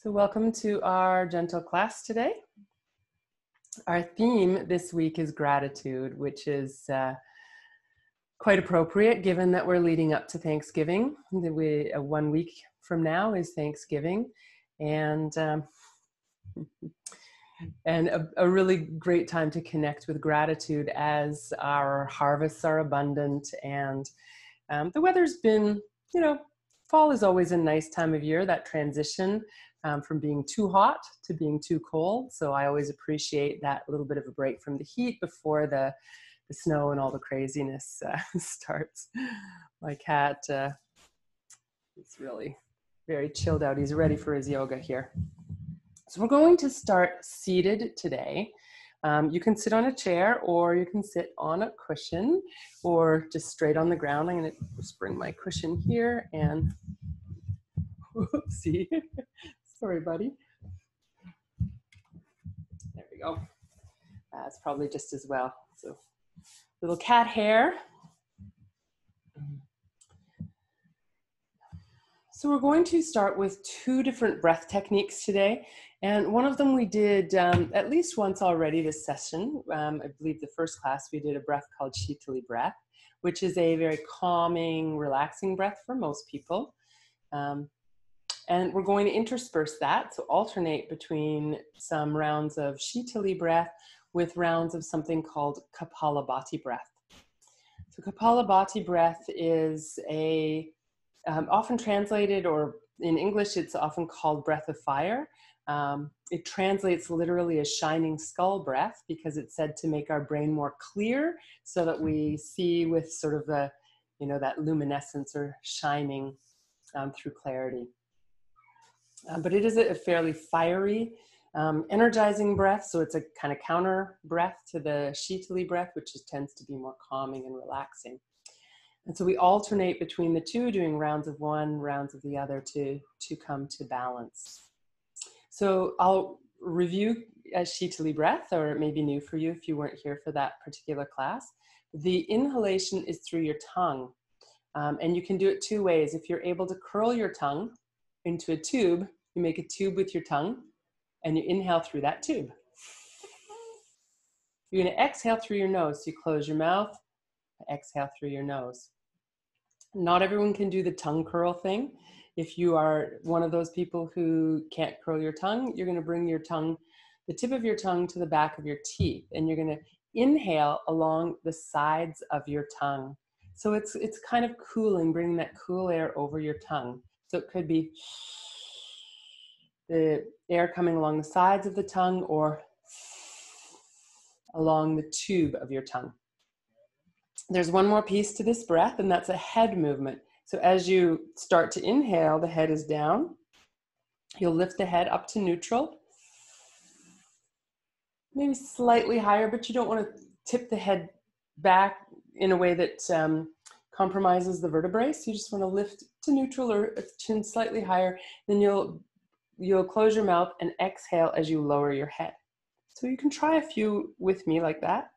So welcome to our gentle class today. Our theme this week is gratitude, which is quite appropriate given that we're leading up to Thanksgiving. 1 week from now is Thanksgiving, and a really great time to connect with gratitude as our harvests are abundant and the weather's been, fall is always a nice time of year, that transition from being too hot to being too cold. So I always appreciate that little bit of a break from the heat before the snow and all the craziness starts. My cat is really very chilled out. He's ready for his yoga here. So we're going to start seated today. You can sit on a chair or you can sit on a cushion or just straight on the ground. I'm going to just bring my cushion here and whoopsie. Sorry, buddy. There we go. That's probably just as well. So little cat hair. So we're going to start with 2 different breath techniques today. And one of them we did at least once already this session. I believe the first class we did a breath called Shitali breath, which is a very calming, relaxing breath for most people. And we're going to intersperse that, so alternate between some rounds of Shitali breath with rounds of something called Kapalabhati breath. So Kapalabhati breath is often translated, or in English it's often called breath of fire. It translates literally as shining skull breath because it's said to make our brain more clear so that we see with sort of a, that luminescence or shining through clarity. But it is a fairly fiery, energizing breath. So it's a kind of counter breath to the Shitali breath, which tends to be more calming and relaxing. And so we alternate between the 2, doing rounds of one, rounds of the other to come to balance. So I'll review Shitali breath, or it may be new for you if you weren't here for that particular class. The inhalation is through your tongue. And you can do it 2 ways. If you're able to curl your tongue into a tube, you make a tube with your tongue and you inhale through that tube. You're going to exhale through your nose. So you close your mouth, exhale through your nose. Not everyone can do the tongue curl thing. If you are one of those people who can't curl your tongue, you're going to bring your tongue, the tip of your tongue to the back of your teeth, and you're going to inhale along the sides of your tongue. So it's kind of cooling, bringing that cool air over your tongue. So it could be the air coming along the sides of the tongue or along the tube of your tongue. There's one more piece to this breath, and that's a head movement. So as you start to inhale, the head is down. You'll lift the head up to neutral. Maybe slightly higher, but you don't want to tip the head back in a way that compromises the vertebrae. So you just want to lift to neutral or chin slightly higher. Then you'll close your mouth and exhale as you lower your head. So you can try a few with me like that.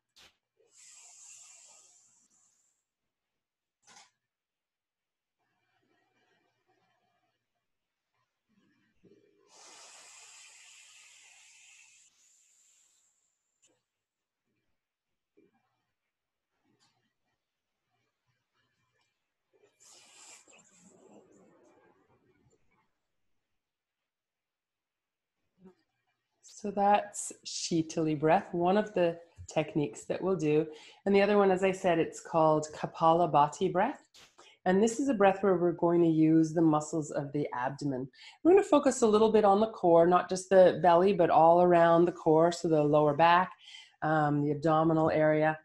So that's Shitali breath, one of the techniques that we'll do. And the other one, as I said, it's called Kapalabhati breath. And this is a breath where we're going to use the muscles of the abdomen. We're going to focus a little bit on the core, not just the belly, but all around the core. So the lower back, the abdominal area,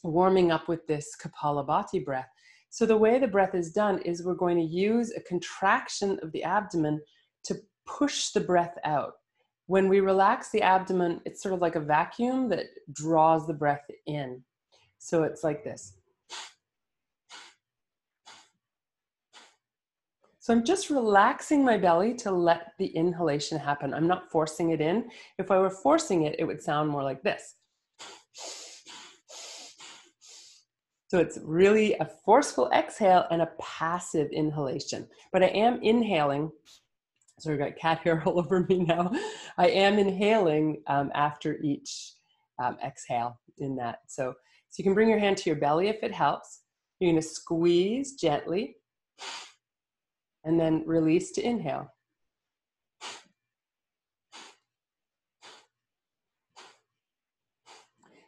warming up with this Kapalabhati breath. So the way the breath is done is we're going to use a contraction of the abdomen to push the breath out. When we relax the abdomen, it's sort of like a vacuum that draws the breath in. So it's like this. So I'm just relaxing my belly to let the inhalation happen. I'm not forcing it in. If I were forcing it, it would sound more like this. So it's really a forceful exhale and a passive inhalation. But I am inhaling So I've got cat hair all over me now. I am inhaling after each exhale in that. So you can bring your hand to your belly if it helps. You're going to squeeze gently and then release to inhale.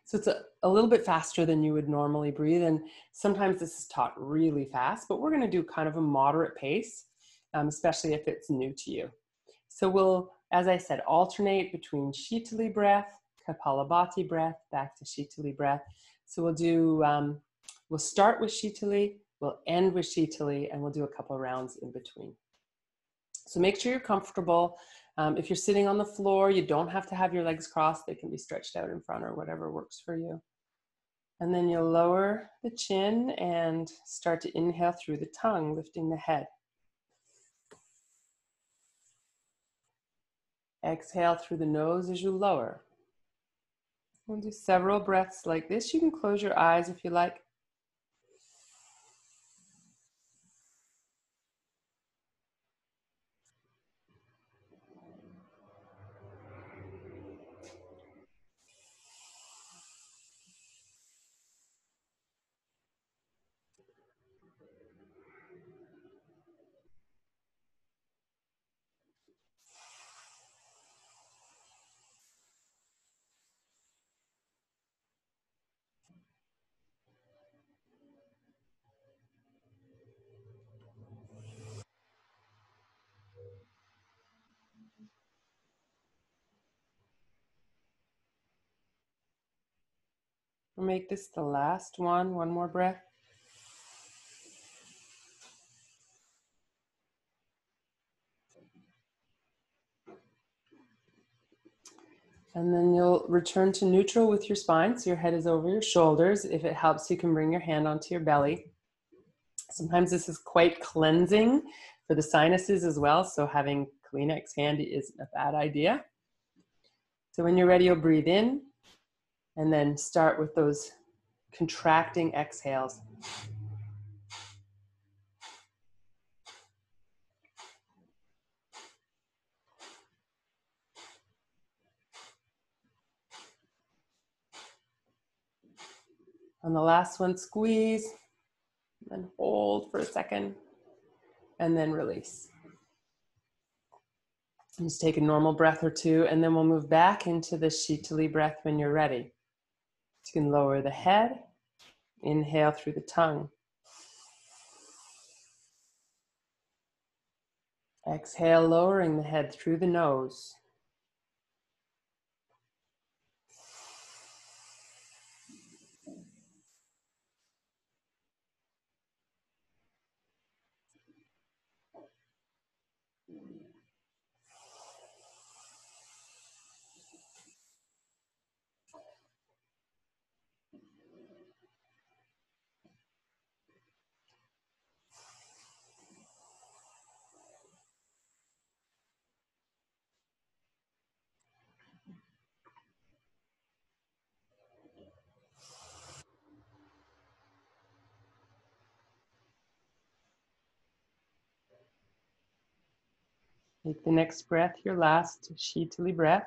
So it's a little bit faster than you would normally breathe. And sometimes this is taught really fast, but we're going to do kind of a moderate pace, especially if it's new to you. So we'll, as I said, alternate between Shitali breath, Kapalabhati breath, back to Shitali breath. So we'll do, we'll start with Shitali, we'll end with Shitali, and we'll do a couple of rounds in between. So make sure you're comfortable. If you're sitting on the floor, you don't have to have your legs crossed. They can be stretched out in front or whatever works for you. And then you'll lower the chin and start to inhale through the tongue, lifting the head. Exhale through the nose as you lower. We'll do several breaths like this. You can close your eyes if you like. We'll make this the last one. One more breath. And then you'll return to neutral with your spine. So your head is over your shoulders. If it helps, you can bring your hand onto your belly. Sometimes this is quite cleansing for the sinuses as well. So having Kleenex handy isn't a bad idea. So when you're ready, you'll breathe in and then start with those contracting exhales. On the last one, squeeze, and hold for a second, and then release. And just take a normal breath or two, and then we'll move back into the Shitali breath when you're ready. So you can lower the head, inhale through the tongue. Exhale, lowering the head through the nose. Take the next breath, your last Shitali breath.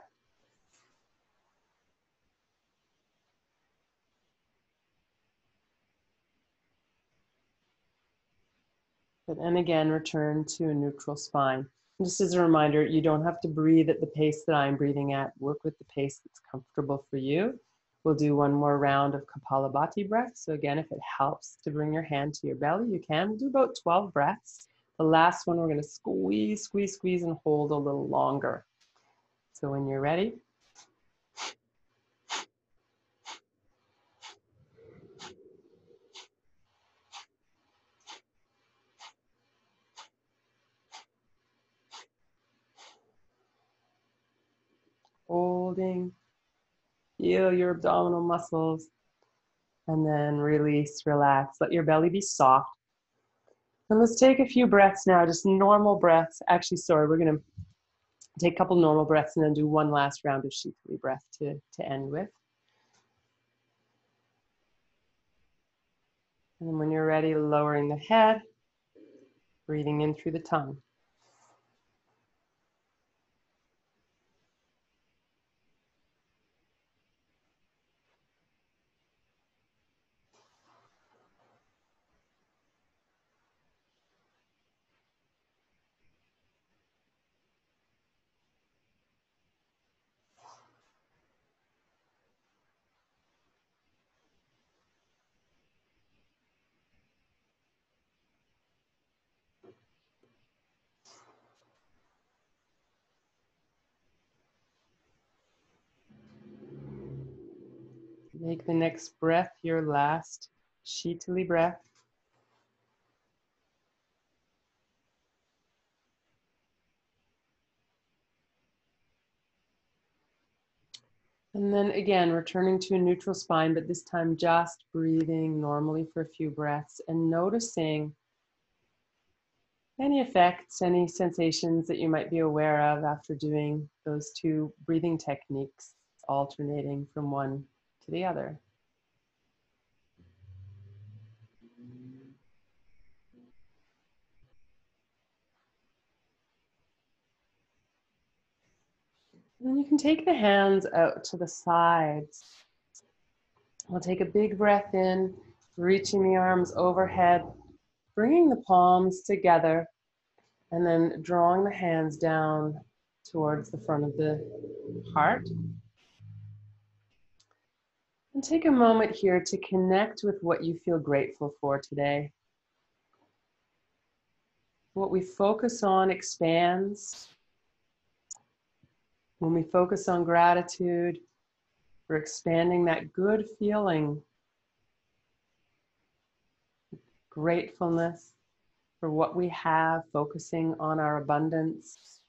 And again, return to a neutral spine. And just as a reminder, you don't have to breathe at the pace that I'm breathing at. Work with the pace that's comfortable for you. We'll do one more round of Kapalabhati breath. So again, if it helps to bring your hand to your belly, you can. We'll do about 12 breaths. The last one, we're going to squeeze, squeeze, squeeze, and hold a little longer. So when you're ready, holding, feel your abdominal muscles, and then release, relax. Let your belly be soft. And let's take a few breaths now, just normal breaths. Actually, sorry, we're going to take a couple normal breaths and then do one last round of Shitali breath to end with. And then when you're ready, lowering the head, breathing in through the tongue. Make the next breath your last Shitali breath. And then again, returning to a neutral spine, but this time just breathing normally for a few breaths and noticing any effects, any sensations that you might be aware of after doing those two breathing techniques, alternating from one to the other. And then you can take the hands out to the sides. We'll take a big breath in, reaching the arms overhead, bringing the palms together, and then drawing the hands down towards the front of the heart. And take a moment here to connect with what you feel grateful for today. What we focus on expands. When we focus on gratitude, we're expanding that good feeling, gratefulness for what we have, focusing on our abundance.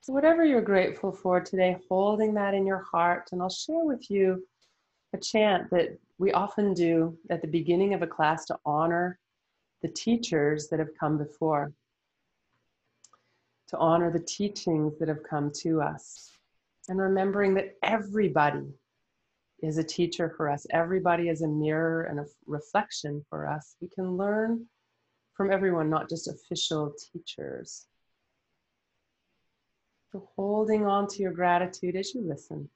So whatever you're grateful for today, holding that in your heart, and I'll share with you a chant that we often do at the beginning of a class to honor the teachers that have come before, to honor the teachings that have come to us, and remembering that everybody is a teacher for us. Everybody is a mirror and a reflection for us. We can learn from everyone, not just official teachers. So holding on to your gratitude as you listen.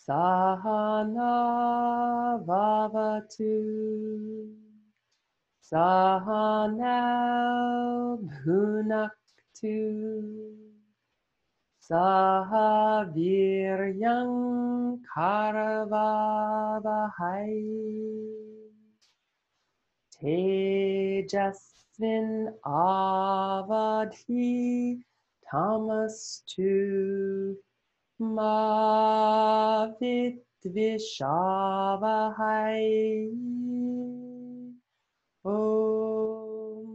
Sahana Vavatu Sahana Bhunaktu Sahaviryam Karavavahai Tejasvin Avadhi Tamastu Ma Vidvishavahai. Om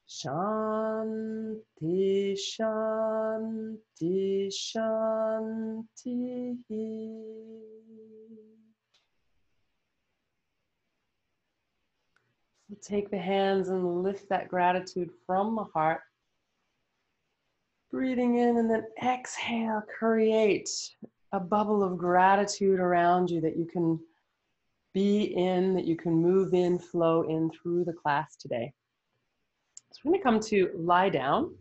Shanti Shanti Shanti. So take the hands and lift that gratitude from the heart. Breathing in and then exhale, create a bubble of gratitude around you that you can be in, that you can move in, flow in through the class today. So we're going to come to lie down.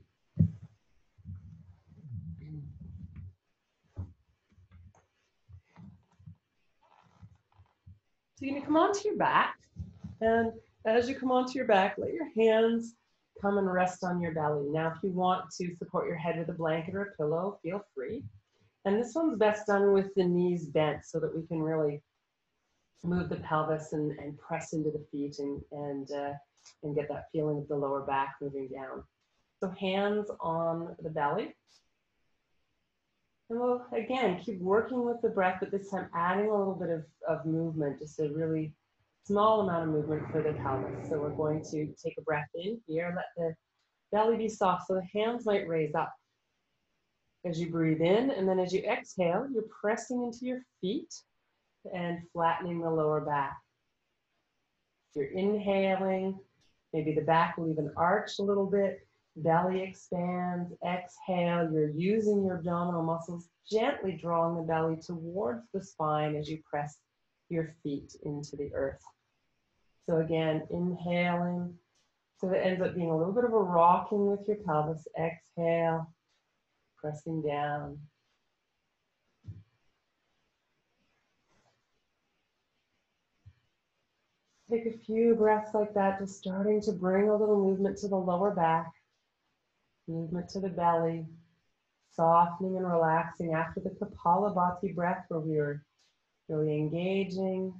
So you're going to come onto your back, and as you come onto your back, let your hands come and rest on your belly. Now, if you want to support your head with a blanket or a pillow, feel free. And this one's best done with the knees bent so that we can really move the pelvis and press into the feet and get that feeling of the lower back moving down. So hands on the belly. And we'll, again, keep working with the breath, but this time adding a little bit of movement, just a really small amount of movement for the pelvis. So we're going to take a breath in here, let the belly be soft, so the hands might raise up as you breathe in, and then as you exhale, you're pressing into your feet and flattening the lower back. You're inhaling, maybe the back will even arch a little bit, belly expands, exhale, you're using your abdominal muscles, gently drawing the belly towards the spine as you press your feet into the earth. So again, inhaling, so that ends up being a little bit of a rocking with your pelvis. Exhale, pressing down. Take a few breaths like that, just starting to bring a little movement to the lower back, movement to the belly, softening and relaxing after the Kapalabhati breath where we are really engaging.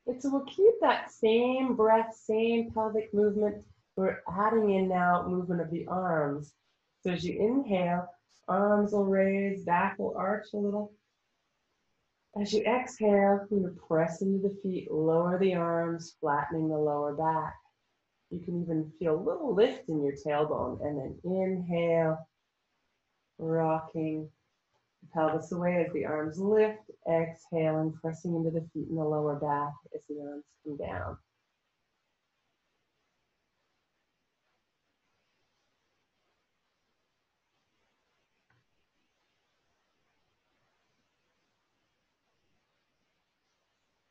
And so we'll keep that same breath, same pelvic movement. We're adding in now movement of the arms. So as you inhale, arms will raise, back will arch a little. As you exhale, you're going to press into the feet, lower the arms, flattening the lower back. You can even feel a little lift in your tailbone, and then inhale, rocking the pelvis away as the arms lift, exhaling, pressing into the feet and the lower back as the arms come down.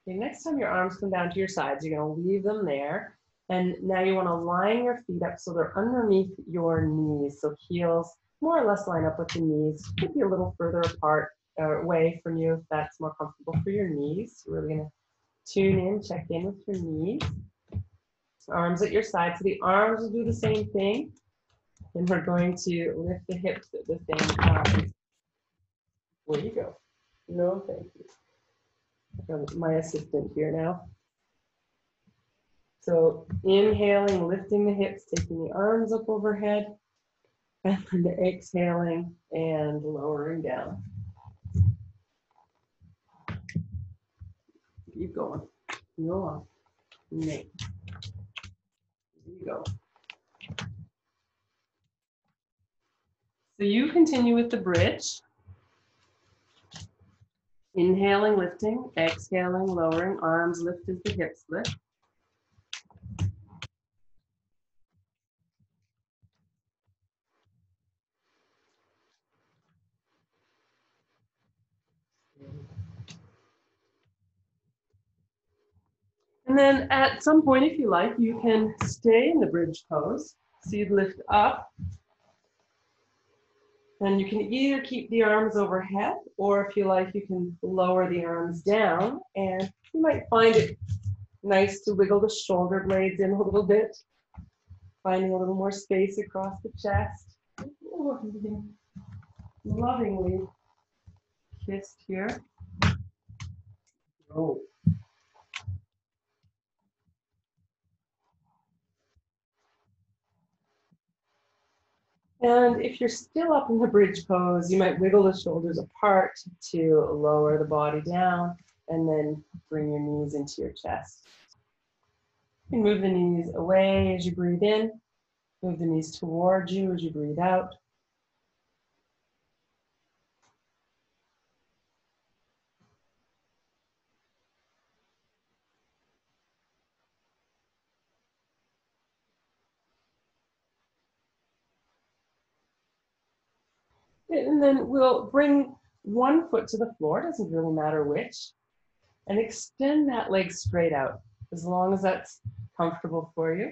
Okay, next time your arms come down to your sides, you're going to leave them there. And now you want to line your feet up so they're underneath your knees. So heels more or less line up with the knees. Could be a little further apart or away from you if that's more comfortable for your knees. You're really going to tune in, check in with your knees. Arms at your side. So the arms will do the same thing. And we're going to lift the hips at the same time. Where you go? No, thank you. My assistant here now. So inhaling, lifting the hips, taking the arms up overhead, and then exhaling and lowering down. Keep going. Go on. There you go. So you continue with the bridge. Inhaling, lifting, exhaling, lowering, arms lift as the hips lift. And then at some point, if you like, you can stay in the bridge pose. So you'd lift up. And you can either keep the arms overhead, or if you like, you can lower the arms down. And you might find it nice to wiggle the shoulder blades in a little bit, finding a little more space across the chest. Ooh, I'm being lovingly kissed here. Oh. And if you're still up in the bridge pose, you might wiggle the shoulders apart to lower the body down, and then bring your knees into your chest. You can move the knees away as you breathe in, move the knees towards you as you breathe out. And then we'll bring one foot to the floor, doesn't really matter which, and extend that leg straight out, as long as that's comfortable for you.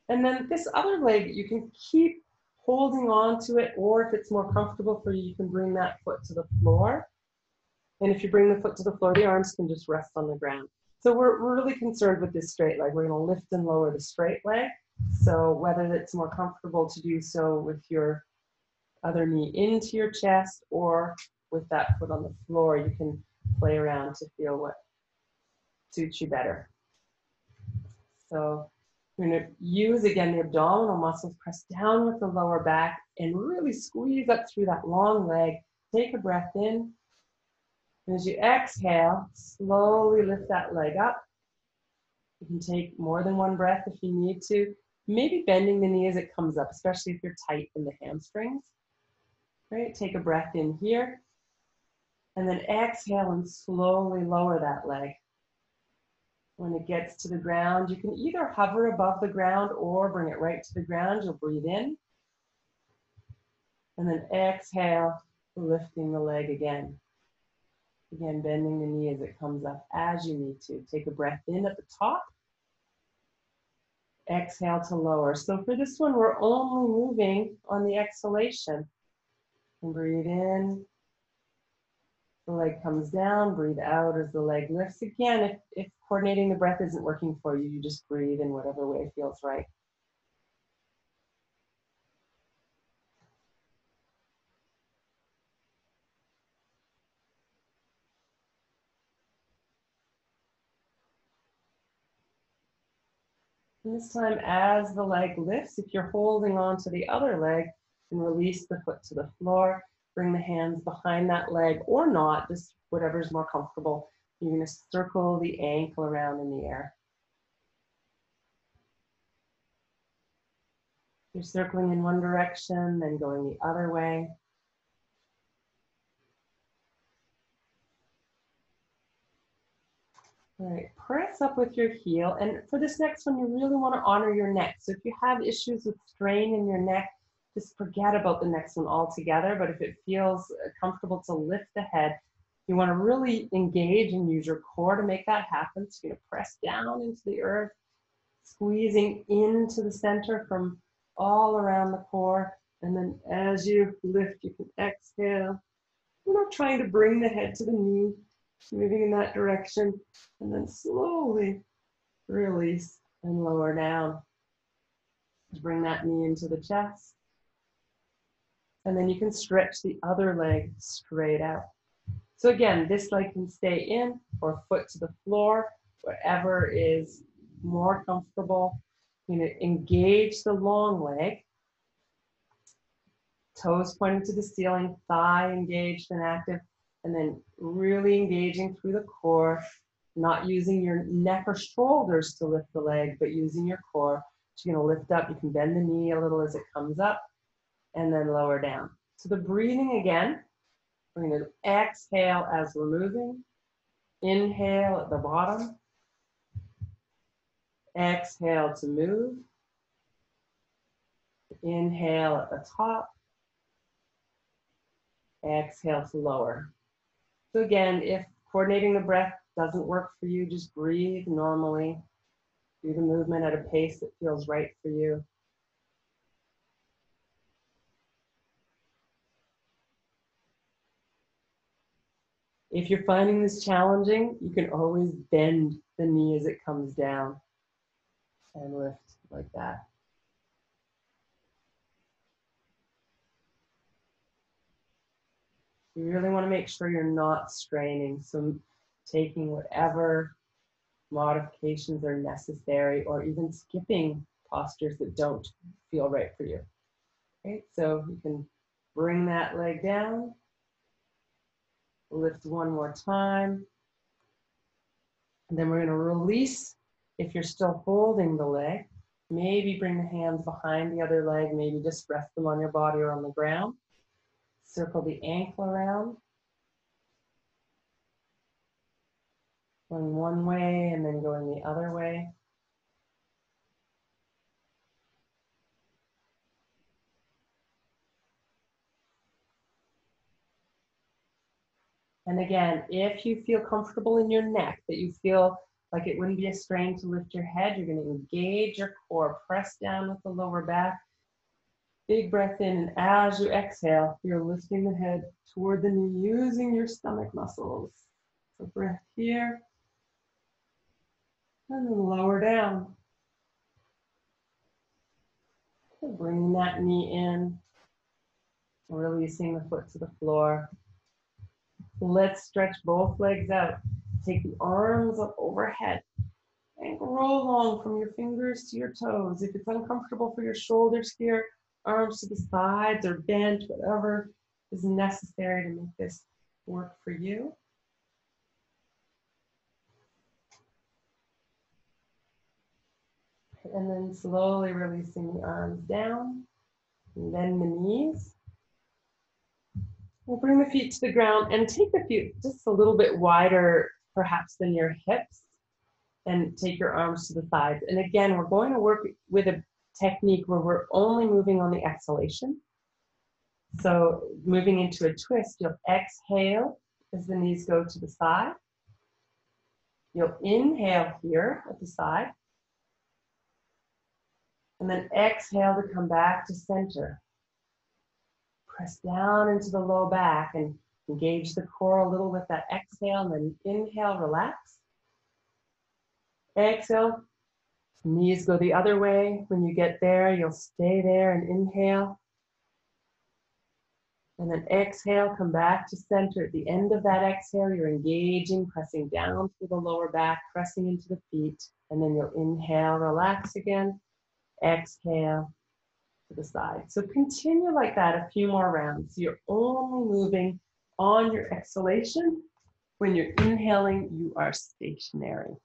And then this other leg, you can keep holding on to it, or if it's more comfortable for you, you can bring that foot to the floor. And if you bring the foot to the floor, the arms can just rest on the ground. So we're really concerned with this straight leg. We're going to lift and lower the straight leg. So whether it's more comfortable to do so with your other knee into your chest or with that foot on the floor, you can play around to feel what suits you better. So we're going to use, again, the abdominal muscles, press down with the lower back and really squeeze up through that long leg. Take a breath in. And as you exhale, slowly lift that leg up. You can take more than one breath if you need to. Maybe bending the knee as it comes up, especially if you're tight in the hamstrings. Right, take a breath in here. And then exhale and slowly lower that leg. When it gets to the ground, you can either hover above the ground or bring it right to the ground. You'll breathe in. And then exhale, lifting the leg again. Again, bending the knee as it comes up as you need to. Take a breath in at the top. Exhale to lower. So for this one, we're only moving on the exhalation. And breathe in. The leg comes down. Breathe out as the leg lifts. Again, if coordinating the breath isn't working for you, you just breathe in whatever way feels right. And this time, as the leg lifts, if you're holding on to the other leg, then release the foot to the floor. Bring the hands behind that leg or not, just whatever's more comfortable. You're going to circle the ankle around in the air. You're circling in one direction, then going the other way. All right, press up with your heel. And for this next one, you really want to honor your neck. So if you have issues with strain in your neck, just forget about the next one altogether. But if it feels comfortable to lift the head, you want to really engage and use your core to make that happen. So you're going to press down into the earth, squeezing into the center from all around the core. And then as you lift, you can exhale. We're not trying to bring the head to the knee, moving in that direction, and then slowly release and lower down. Bring that knee into the chest. And then you can stretch the other leg straight out. So again, this leg can stay in or foot to the floor, whatever is more comfortable. You're going to engage the long leg. Toes pointing to the ceiling, thigh engaged and active, and then really engaging through the core, not using your neck or shoulders to lift the leg, but using your core. So you're going to lift up. You can bend the knee a little as it comes up, and then lower down. So the breathing again, we're going to exhale as we're moving. Inhale at the bottom. Exhale to move. Inhale at the top. Exhale to lower. So again, if coordinating the breath doesn't work for you, just breathe normally. Do the movement at a pace that feels right for you. If you're finding this challenging, you can always bend the knee as it comes down and lift like that. You really want to make sure you're not straining, so taking whatever modifications are necessary or even skipping postures that don't feel right for you. Okay, so you can bring that leg down, lift one more time, and then we're going to release. If you're still holding the leg, maybe bring the hands behind the other leg, maybe just rest them on your body or on the ground. Circle the ankle around. Going one way and then going the other way. And again, if you feel comfortable in your neck, that you feel like it wouldn't be a strain to lift your head, you're going to engage your core, press down with the lower back. Big breath in, and as you exhale, you're lifting the head toward the knee using your stomach muscles. So breath here, and then lower down. So bringing that knee in, releasing the foot to the floor. Let's stretch both legs out. Take the arms up overhead and grow long from your fingers to your toes. If it's uncomfortable for your shoulders here, arms to the sides or bent, whatever is necessary to make this work for you. And then slowly releasing the arms down, and bend the knees. We'll bring the feet to the ground and take the feet just a little bit wider, perhaps than your hips, and take your arms to the sides. And again, we're going to work with a technique where we're only moving on the exhalation. So moving into a twist, you'll exhale as the knees go to the side. You'll inhale here at the side. And then exhale to come back to center. Press down into the low back and engage the core a little with that exhale, and then inhale, relax. Exhale, knees go the other way. When you get there, you'll stay there and inhale. And then exhale, come back to center. At the end of that exhale, you're engaging, pressing down through the lower back, pressing into the feet. And then you'll inhale, relax again. Exhale to the side. So continue like that a few more rounds. You're only moving on your exhalation. When you're inhaling, you are stationary.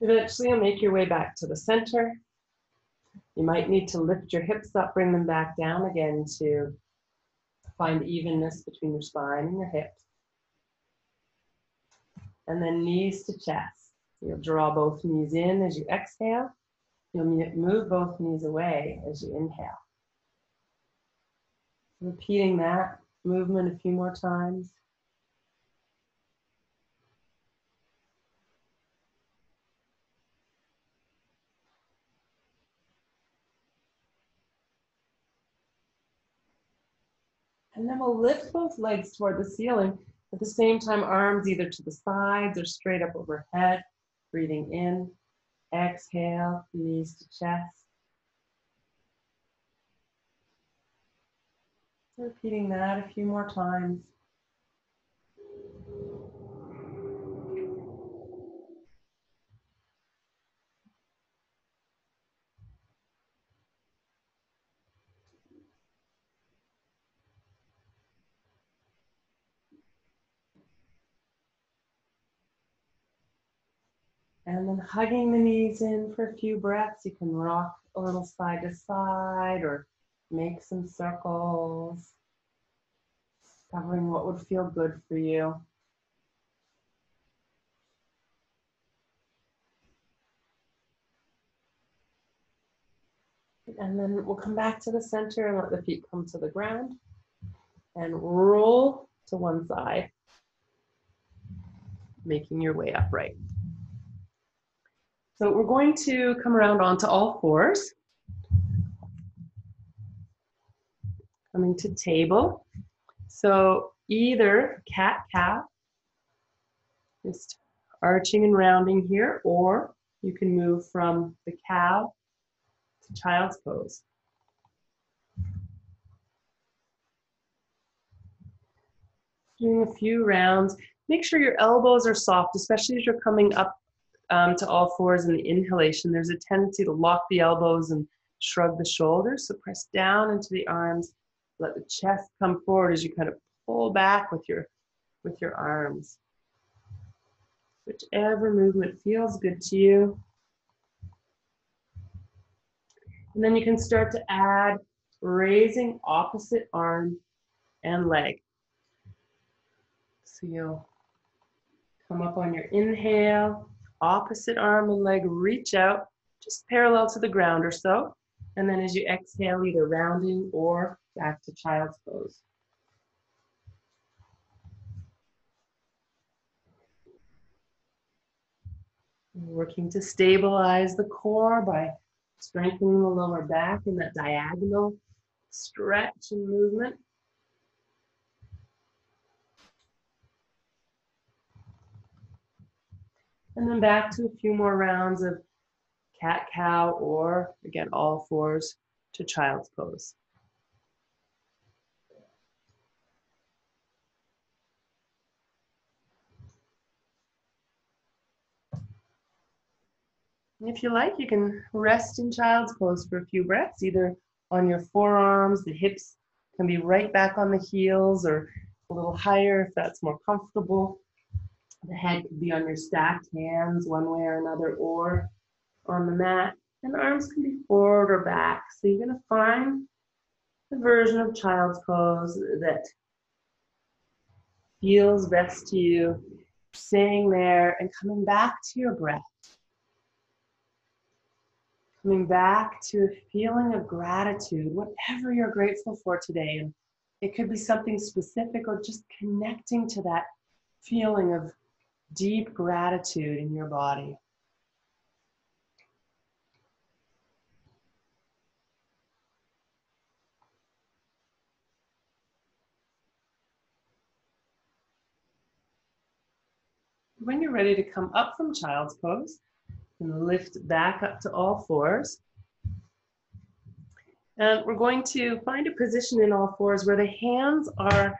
Eventually, you'll make your way back to the center. You might need to lift your hips up, bring them back down again to find evenness between your spine and your hips. And then knees to chest. You'll draw both knees in as you exhale. You'll move both knees away as you inhale. Repeating that movement a few more times. And then we'll lift both legs toward the ceiling. At the same time, arms either to the sides or straight up overhead. Breathing in, exhale, knees to chest. Repeating that a few more times. And then hugging the knees in for a few breaths. You can rock a little side to side or make some circles, discovering what would feel good for you. And then we'll come back to the center and let the feet come to the ground and roll to one side, making your way upright. So we're going to come around onto all fours, coming to table. So either cat-cow, just arching and rounding here, or you can move from the cow to child's pose. Doing a few rounds. Make sure your elbows are soft, especially as you're coming up to all fours in the inhalation. There's a tendency to lock the elbows and shrug the shoulders. So press down into the arms. Let the chest come forward as you kind of pull back with your arms. Whichever movement feels good to you. And then you can start to add raising opposite arm and leg. So you'll come up on your inhale, opposite arm and leg reach out, just parallel to the ground or so. And then as you exhale, either rounding or back to child's pose. Working to stabilize the core by strengthening the lower back in that diagonal stretch and movement. And then back to a few more rounds of cat-cow or, again, all fours to child's pose. And if you like, you can rest in child's pose for a few breaths, either on your forearms, the hips can be right back on the heels or a little higher if that's more comfortable. The head could be on your stacked hands one way or another or on the mat. And the arms can be forward or back. So you're going to find the version of child's pose that feels best to you, staying there and coming back to your breath. Coming back to a feeling of gratitude, whatever you're grateful for today. And it could be something specific or just connecting to that feeling of deep gratitude in your body. when you're ready to come up from child's pose, and lift back up to all fours. And we're going to find a position in all fours where the hands are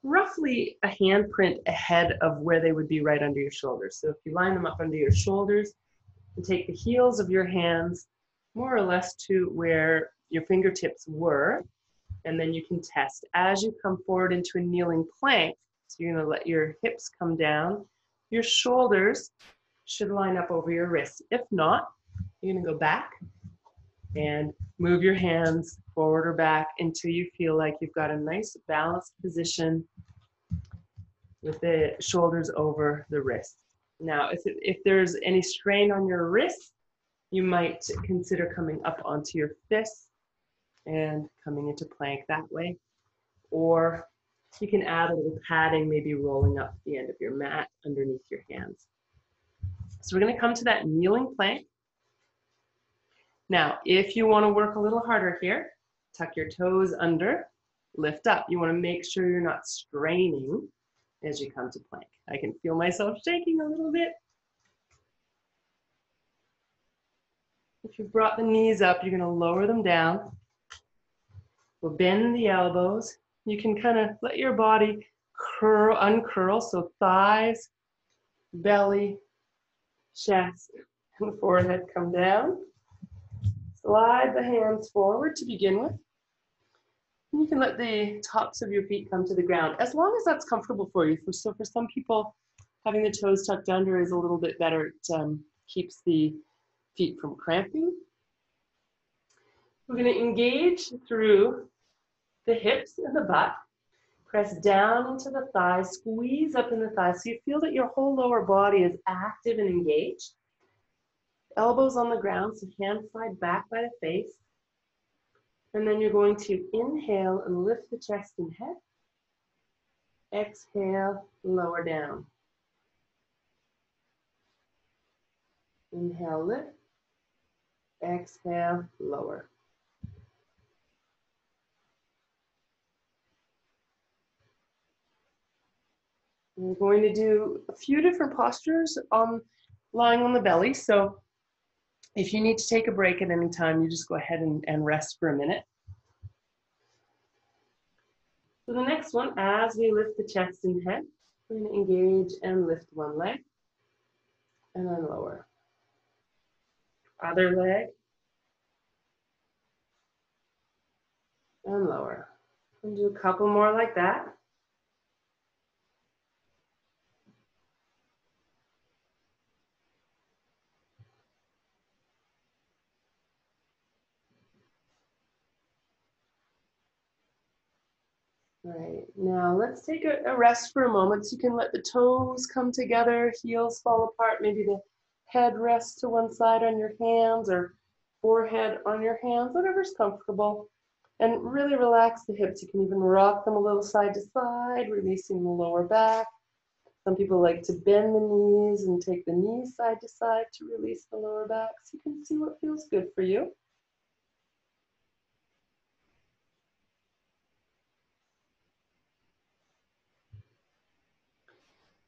roughly a handprint ahead of where they would be right under your shoulders. So if you line them up under your shoulders and take the heels of your hands more or less to where your fingertips were, and then you can test as you come forward into a kneeling plank. So you're going to let your hips come down. Your shoulders should line up over your wrists. If not, you're going to go back and move your hands forward or back until you feel like you've got a nice balanced position with the shoulders over the wrists. Now, if there's any strain on your wrists, you might consider coming up onto your fists and coming into plank that way. Or you can add a little padding, maybe rolling up the end of your mat underneath your hands. So we're going to come to that kneeling plank. Now, if you want to work a little harder here, tuck your toes under, lift up. You want to make sure you're not straining as you come to plank. I can feel myself shaking a little bit. If you've brought the knees up, you're going to lower them down. We'll bend the elbows. You can kind of let your body curl, uncurl, so thighs, belly, chest, and forehead come down. Slide the hands forward to begin with. You can let the tops of your feet come to the ground, as long as that's comfortable for you. So for some people, having the toes tucked under is a little bit better. It keeps the feet from cramping. We're going to engage through the hips and the butt. Press down into the thighs, squeeze up in the thighs so you feel that your whole lower body is active and engaged. Elbows on the ground, so hands slide back by the face. And then you're going to inhale and lift the chest and head. Exhale, lower down. Inhale, lift. Exhale, lower. We're going to do a few different postures lying on the belly. So if you need to take a break at any time, you just go ahead and rest for a minute. So the next one, as we lift the chest and head, we're going to engage and lift one leg and then lower. Other leg and lower. And do a couple more like that. Right, now let's take a rest for a moment. So you can let the toes come together, heels fall apart, maybe the head rests to one side on your hands or forehead on your hands, whatever's comfortable. And really relax the hips. You can even rock them a little side to side, releasing the lower back. Some people like to bend the knees and take the knees side to side to release the lower back. So you can see what feels good for you.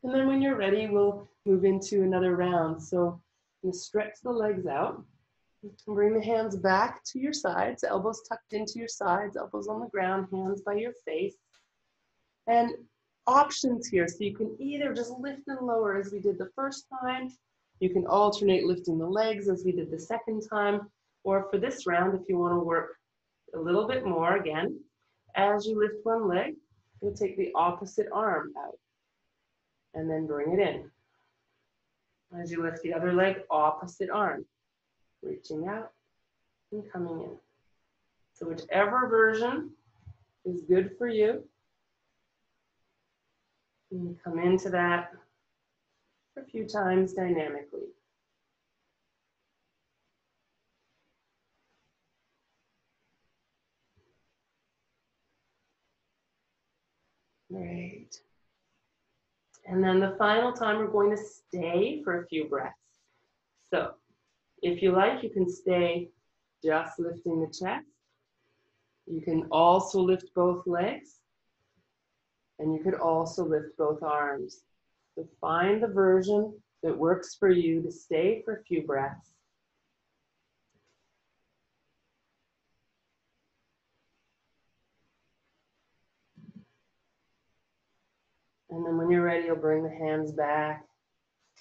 And then when you're ready, we'll move into another round. So I'm going to stretch the legs out. Bring the hands back to your sides, elbows tucked into your sides, elbows on the ground, hands by your face. And options here, so you can either just lift and lower as we did the first time. You can alternate lifting the legs as we did the second time. Or for this round, if you want to work a little bit more again, as you lift one leg, you'll take the opposite arm out. And then bring it in. As you lift the other leg, opposite arm. Reaching out and coming in. So whichever version is good for you, you can come into that a few times dynamically. Great. And then the final time, we're going to stay for a few breaths. So if you like, you can stay just lifting the chest. You can also lift both legs. And you could also lift both arms. So find the version that works for you to stay for a few breaths. And then when you're ready, you'll bring the hands back.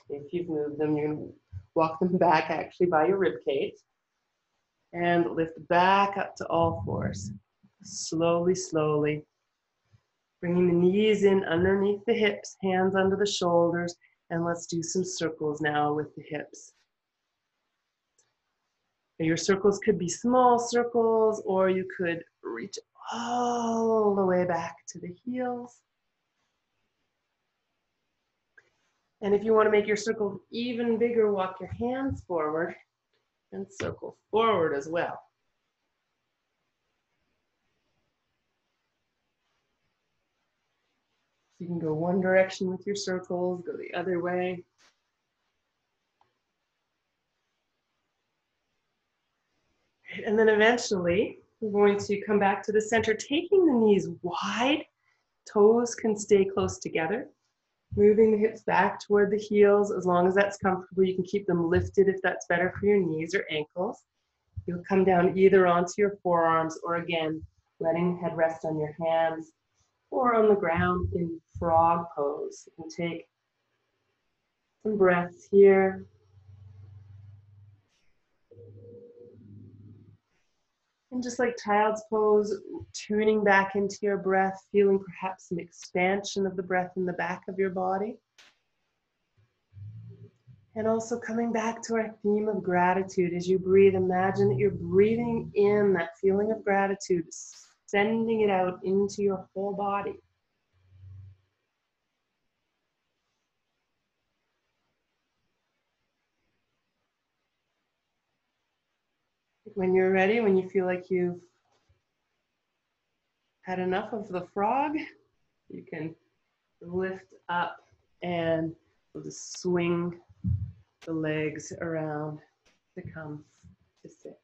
If you've moved them, you're going to walk them back actually by your rib cage. And lift back up to all fours. Slowly, slowly. Bringing the knees in underneath the hips, hands under the shoulders. And let's do some circles now with the hips. Your circles could be small circles, or you could reach all the way back to the heels. And if you want to make your circle even bigger, walk your hands forward and circle forward as well. So you can go one direction with your circles, go the other way. And then eventually, we're going to come back to the center, taking the knees wide. Toes can stay close together. Moving the hips back toward the heels. As long as that's comfortable, you can keep them lifted if that's better for your knees or ankles. You'll come down either onto your forearms or again, letting the head rest on your hands or on the ground in frog pose. You can take some breaths here. And just like child's pose, tuning back into your breath, feeling perhaps some expansion of the breath in the back of your body. And also coming back to our theme of gratitude. As you breathe, imagine that you're breathing in that feeling of gratitude, sending it out into your whole body. When you're ready, when you feel like you've had enough of the frog, you can lift up and we'll just swing the legs around to come to sit.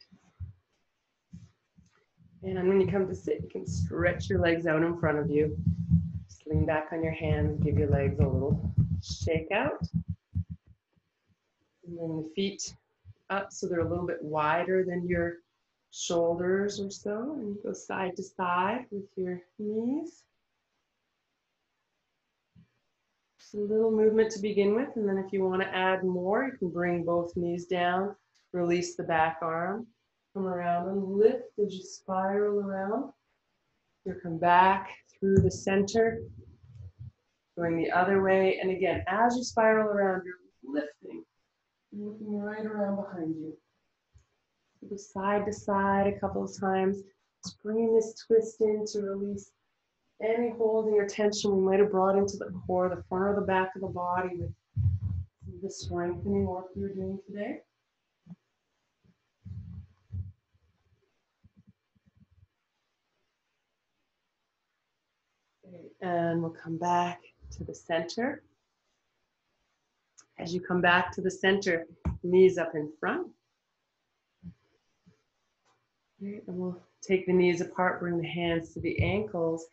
And when you come to sit, you can stretch your legs out in front of you. Just lean back on your hands, give your legs a little shake out. And then the feet up so they're a little bit wider than your shoulders or so. And you go side to side with your knees. Just a little movement to begin with. And then if you want to add more, you can bring both knees down, release the back arm, come around and lift as you spiral around. You come back through the center, going the other way. And again, as you spiral around, you're lifting, looking right around behind you. Go side to side a couple of times. Just bringing this twist in to release any holding or tension we might have brought into the core, the front or the back of the body with the strengthening work we were doing today. And we'll come back to the center. As you come back to the center, knees up in front. And we'll take the knees apart, bring the hands to the ankles,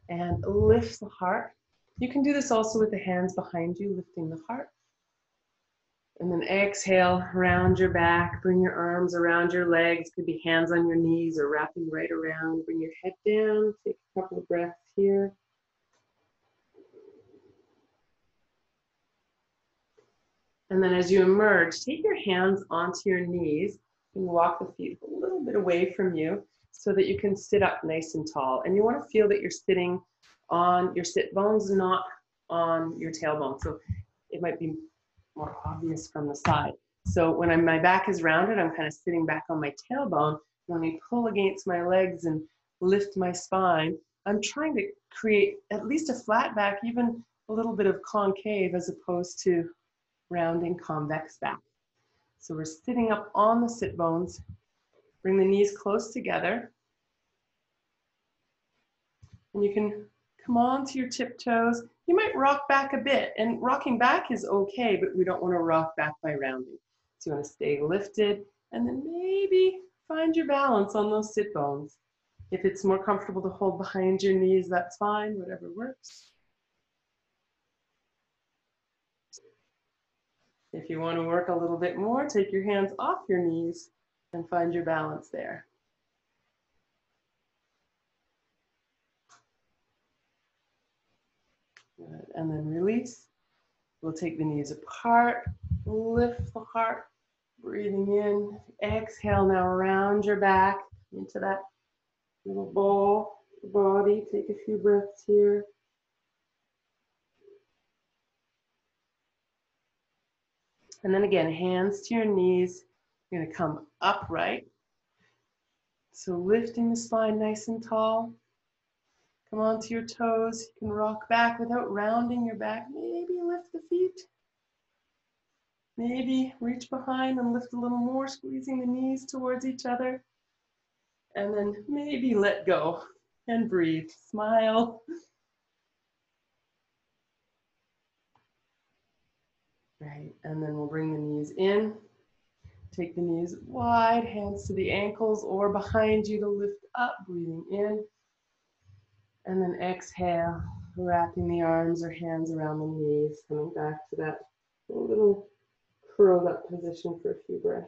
and lift the heart. You can do this also with the hands behind you, lifting the heart. And then exhale, round your back, bring your arms around your legs, could be hands on your knees or wrapping right around. Bring your head down, take a couple of breaths here. And then as you emerge, take your hands onto your knees and walk the feet a little bit away from you so that you can sit up nice and tall. And you want to feel that you're sitting on your sit bones, not on your tailbone. So it might be more obvious from the side. So when my back is rounded, I'm kind of sitting back on my tailbone. When I pull against my legs and lift my spine, I'm trying to create at least a flat back, even a little bit of concave as opposed to rounding convex back. So we're sitting up on the sit bones. Bring the knees close together. And you can come on to your tiptoes. You might rock back a bit, and rocking back is okay, but we don't want to rock back by rounding. So you want to stay lifted and then maybe find your balance on those sit bones. If it's more comfortable to hold behind your knees, that's fine, whatever works. If you want to work a little bit more, take your hands off your knees and find your balance there. Good. And then release. We'll take the knees apart, lift the heart, breathing in. Exhale, now round your back into that little ball, the body. Take a few breaths here. And then again, hands to your knees. You're gonna come upright. So lifting the spine nice and tall. Come onto your toes. You can rock back without rounding your back. Maybe lift the feet. Maybe reach behind and lift a little more, squeezing the knees towards each other. And then maybe let go and breathe. Smile. Right, and then we'll bring the knees in. Take the knees wide, hands to the ankles or behind you to lift up, breathing in. And then exhale, wrapping the arms or hands around the knees, coming back to that little curled up position for a few breaths.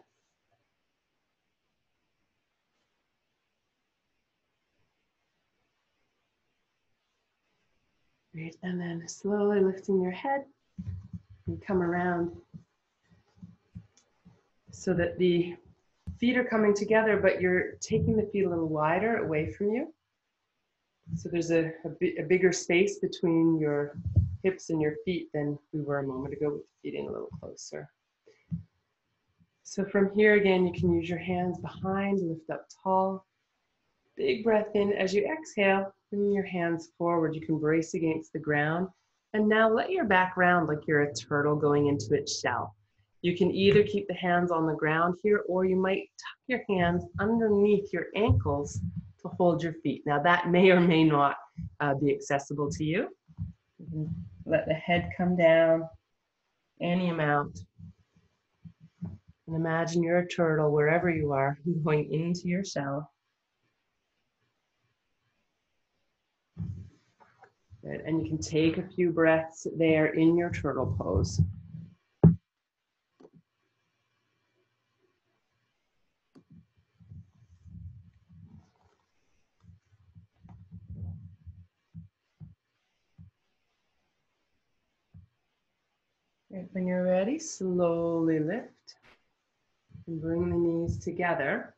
Great, and then slowly lifting your head and come around so that the feet are coming together, but you're taking the feet a little wider away from you. So there's a bigger space between your hips and your feet than we were a moment ago with the feet in a little closer. So from here again, you can use your hands behind, lift up tall. Big breath in. As you exhale, bring your hands forward. You can brace against the ground. And now let your back round like you're a turtle going into its shell. You can either keep the hands on the ground here, or you might tuck your hands underneath your ankles to hold your feet. Now that may or may not be accessible to you. You can let the head come down any amount. And imagine you're a turtle wherever you are, going into your shell. Good. And you can take a few breaths there in your turtle pose. Good. When you're ready, slowly lift and bring the knees together.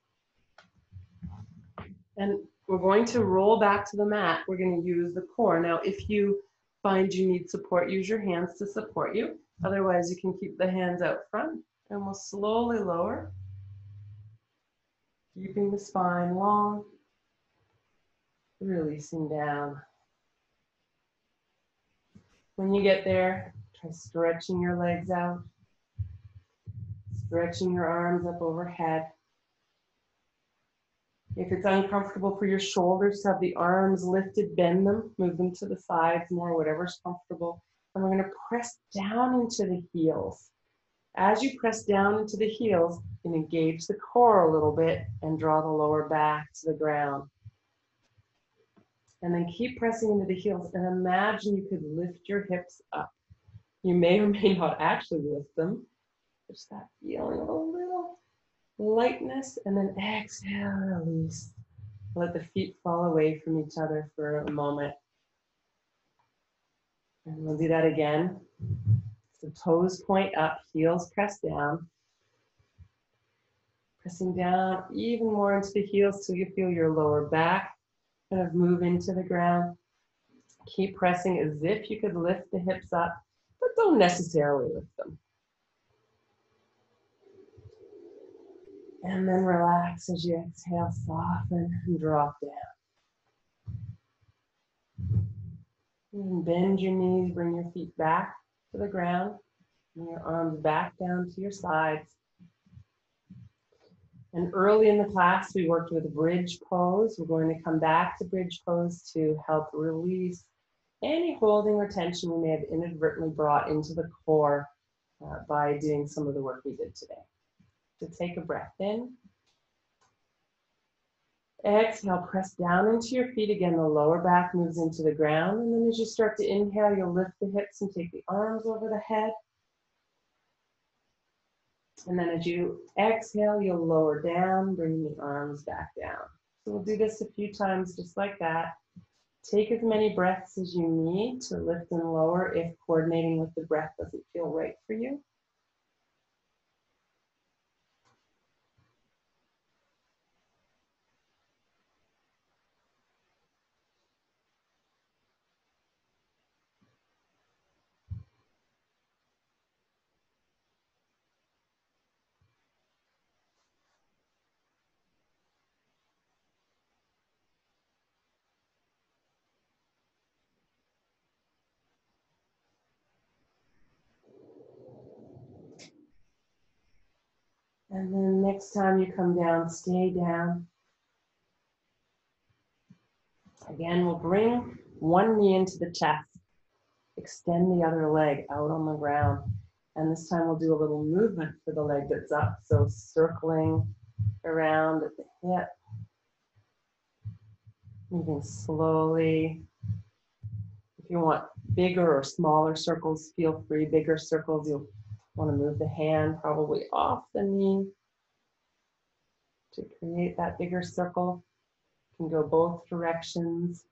And we're going to roll back to the mat. We're going to use the core. Now, if you find you need support, use your hands to support you. Otherwise, you can keep the hands out front, and we'll slowly lower, keeping the spine long, releasing down. When you get there, try stretching your legs out, stretching your arms up overhead. If it's uncomfortable for your shoulders to have the arms lifted, bend them, move them to the sides more, whatever's comfortable. And we're going to press down into the heels. As you press down into the heels, you can engage the core a little bit and draw the lower back to the ground. And then keep pressing into the heels and imagine you could lift your hips up. You may or may not actually lift them. Just that feeling of a little lightness, and then exhale, release. Let the feet fall away from each other for a moment. And we'll do that again. So toes point up, heels press down. Pressing down even more into the heels till you feel your lower back kind of move into the ground. Keep pressing as if you could lift the hips up, but don't necessarily lift them. And then relax as you exhale, soften and drop down. And bend your knees, bring your feet back to the ground, and your arms back down to your sides. And early in the class, we worked with a bridge pose. We're going to come back to bridge pose to help release any holding or tension we may have inadvertently brought into the core by doing some of the work we did today. So take a breath in. Exhale, press down into your feet. Again, the lower back moves into the ground. And then as you start to inhale, you'll lift the hips and take the arms over the head. And then as you exhale, you'll lower down, bring the arms back down. So we'll do this a few times just like that. Take as many breaths as you need to lift and lower if coordinating with the breath doesn't feel right for you. And then next time you come down, stay down. Again, we'll bring one knee into the chest. Extend the other leg out on the ground. And this time we'll do a little movement for the leg that's up. So circling around at the hip. Moving slowly. If you want bigger or smaller circles, feel free. Bigger circles, you'll want to move the hand probably off the knee to create that bigger circle. You can go both directions.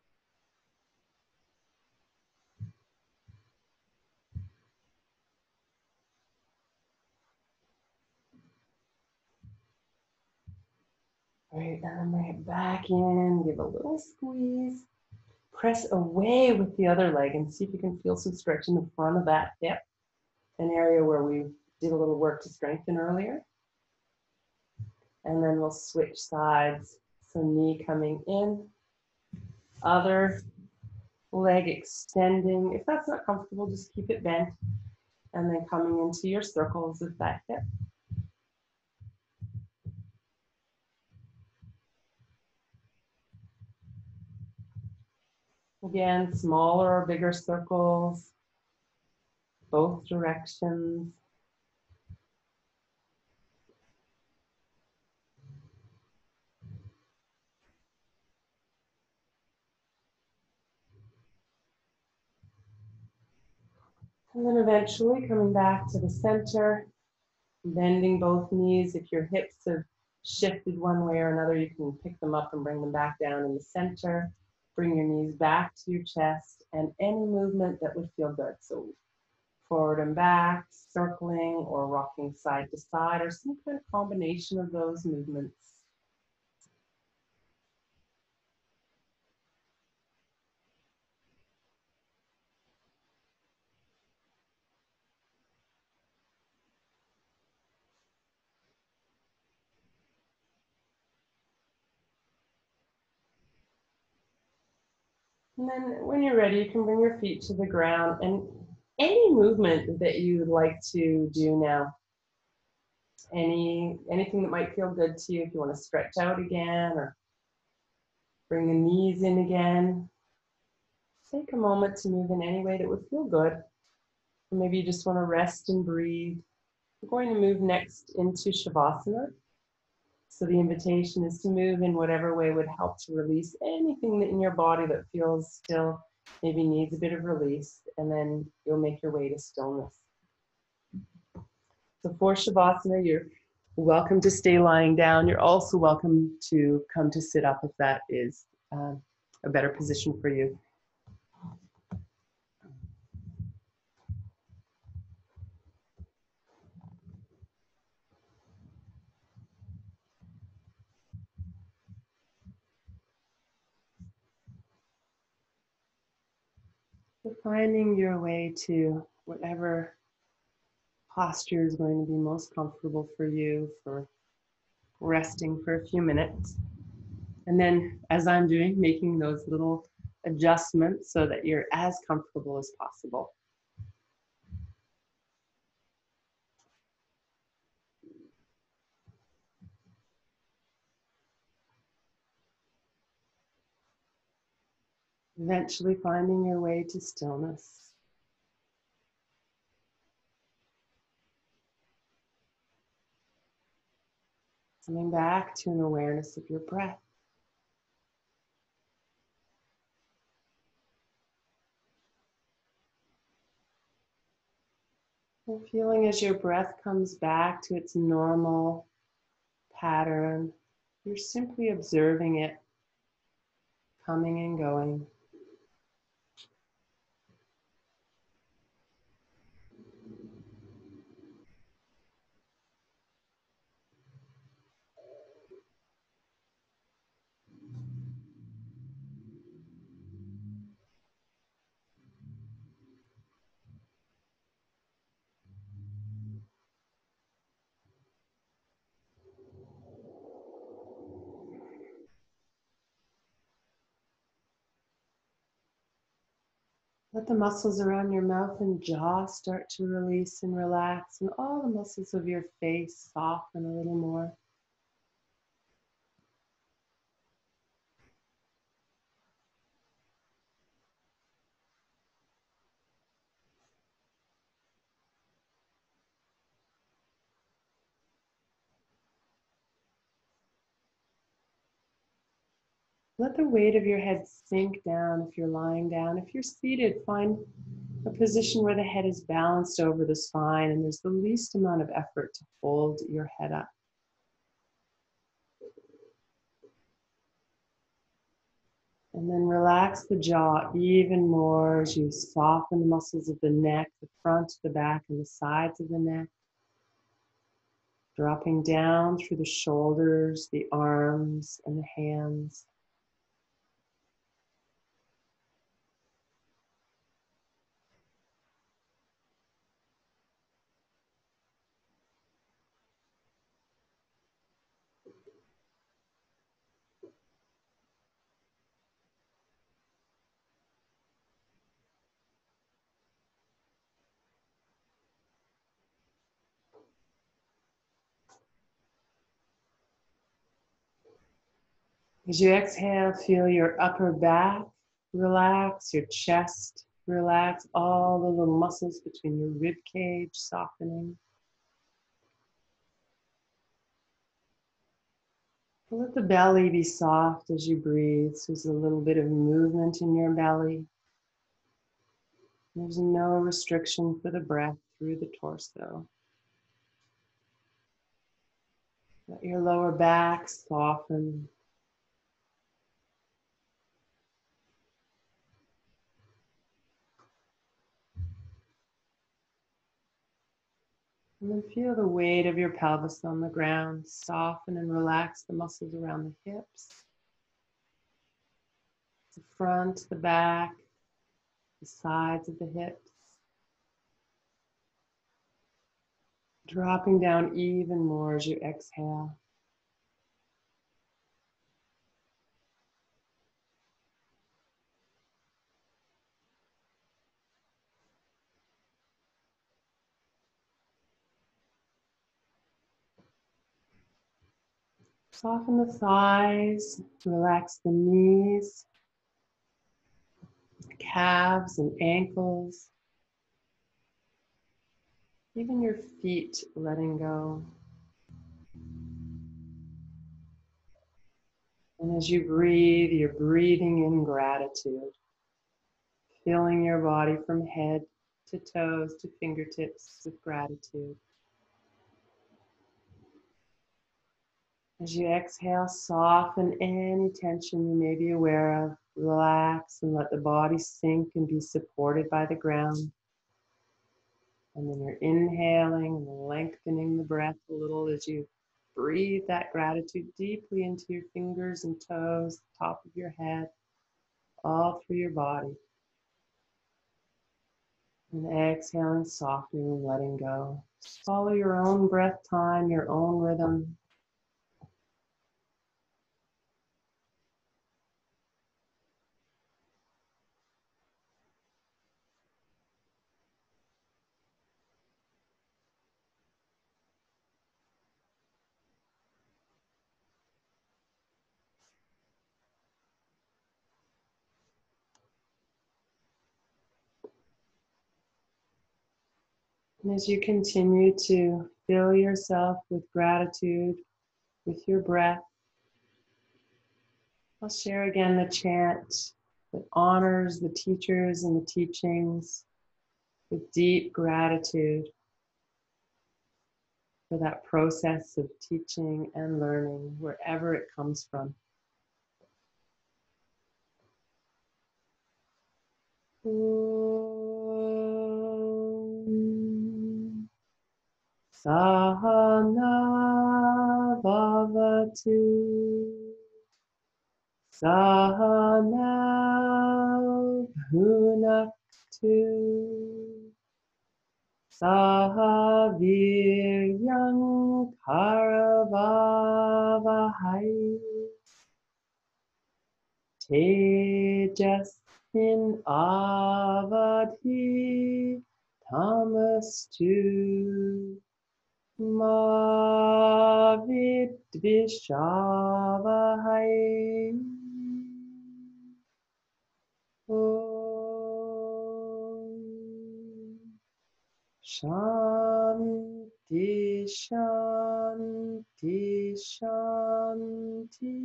Right, and then bring it back in, give a little squeeze. Press away with the other leg and see if you can feel some stretch in the front of that hip, an area where we did a little work to strengthen earlier. And then we'll switch sides. So knee coming in, other leg extending. If that's not comfortable, just keep it bent. And then coming into your circles of that hip. Again, smaller or bigger circles, both directions. And then eventually coming back to the center, bending both knees. If your hips have shifted one way or another, you can pick them up and bring them back down in the center. Bring your knees back to your chest and any movement that would feel good. So forward and back, circling or rocking side to side, or some kind of combination of those movements. And then when you're ready, you can bring your feet to the ground and any movement that you'd like to do now. Anything that might feel good to you, if you want to stretch out again or bring the knees in again. Take a moment to move in any way that would feel good. Or maybe you just want to rest and breathe. We're going to move next into Shavasana. So the invitation is to move in whatever way would help to release anything that in your body that feels still, maybe needs a bit of release, and then you'll make your way to stillness. So for Shavasana, you're welcome to stay lying down. You're also welcome to come to sit up if that is a better position for you. So finding your way to whatever posture is going to be most comfortable for you for resting for a few minutes. And then, as I'm doing, making those little adjustments so that you're as comfortable as possible. Eventually finding your way to stillness. Coming back to an awareness of your breath. And feeling as your breath comes back to its normal pattern, you're simply observing it coming and going. Let the muscles around your mouth and jaw start to release and relax, and all the muscles of your face soften a little more. Let the weight of your head sink down if you're lying down. If you're seated, find a position where the head is balanced over the spine and there's the least amount of effort to hold your head up. And then relax the jaw even more as you soften the muscles of the neck, the front, the back, and the sides of the neck. Dropping down through the shoulders, the arms, and the hands. As you exhale, feel your upper back relax, your chest relax, all the little muscles between your rib cage softening. Let the belly be soft as you breathe. So there's a little bit of movement in your belly. There's no restriction for the breath through the torso. Let your lower back soften. And then feel the weight of your pelvis on the ground. Soften and relax the muscles around the hips, the front, the back, the sides of the hips. Dropping down even more as you exhale. Soften the thighs, relax the knees, calves and ankles, even your feet letting go. And as you breathe, you're breathing in gratitude, filling your body from head to toes to fingertips with gratitude. As you exhale, soften any tension you may be aware of. Relax and let the body sink and be supported by the ground. And then you're inhaling and lengthening the breath a little as you breathe that gratitude deeply into your fingers and toes, top of your head, all through your body. And exhaling, softening and letting go. Just follow your own breath time, your own rhythm. And as you continue to fill yourself with gratitude, with your breath, I'll share again the chant that honors the teachers and the teachings with deep gratitude. for that process of teaching and learning, wherever it comes from. Sahana Bhavatu Sahana Bhunaktu Sahaviryam Karavavahai Tejasmin Avadhi Tamastu Ma Vidvishavahai. Om Shanti Shanti Shanti.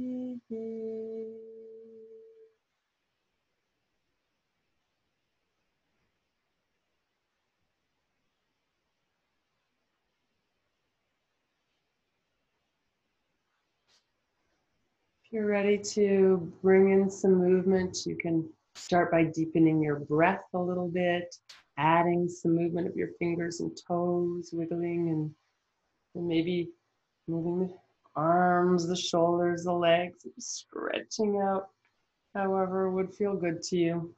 If you're ready to bring in some movement, you can start by deepening your breath a little bit, adding some movement of your fingers and toes, wiggling, and maybe moving the arms, the shoulders, the legs, stretching out however would feel good to you.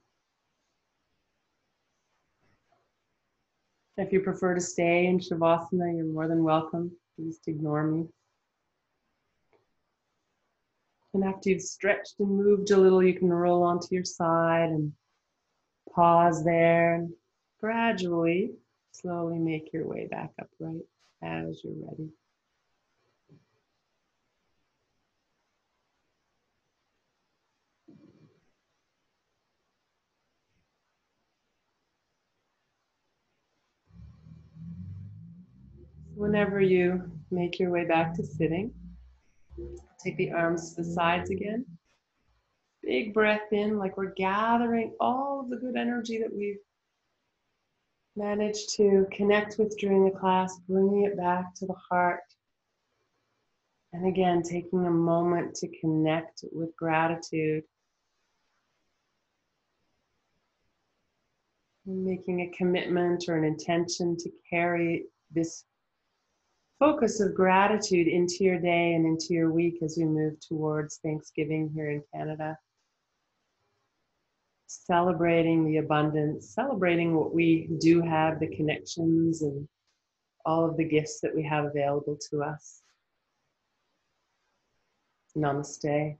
If you prefer to stay in Shavasana, you're more than welcome. Just ignore me. And after you've stretched and moved a little, you can roll onto your side and pause there and gradually, slowly make your way back upright as you're ready. Whenever you make your way back to sitting, take the arms to the sides again. Big breath in, like we're gathering all of the good energy that we've managed to connect with during the class, bringing it back to the heart. And again, taking a moment to connect with gratitude. Making a commitment or an intention to carry this focus of gratitude into your day and into your week as we move towards Thanksgiving here in Canada. Celebrating the abundance, celebrating what we do have, the connections and all of the gifts that we have available to us. Namaste.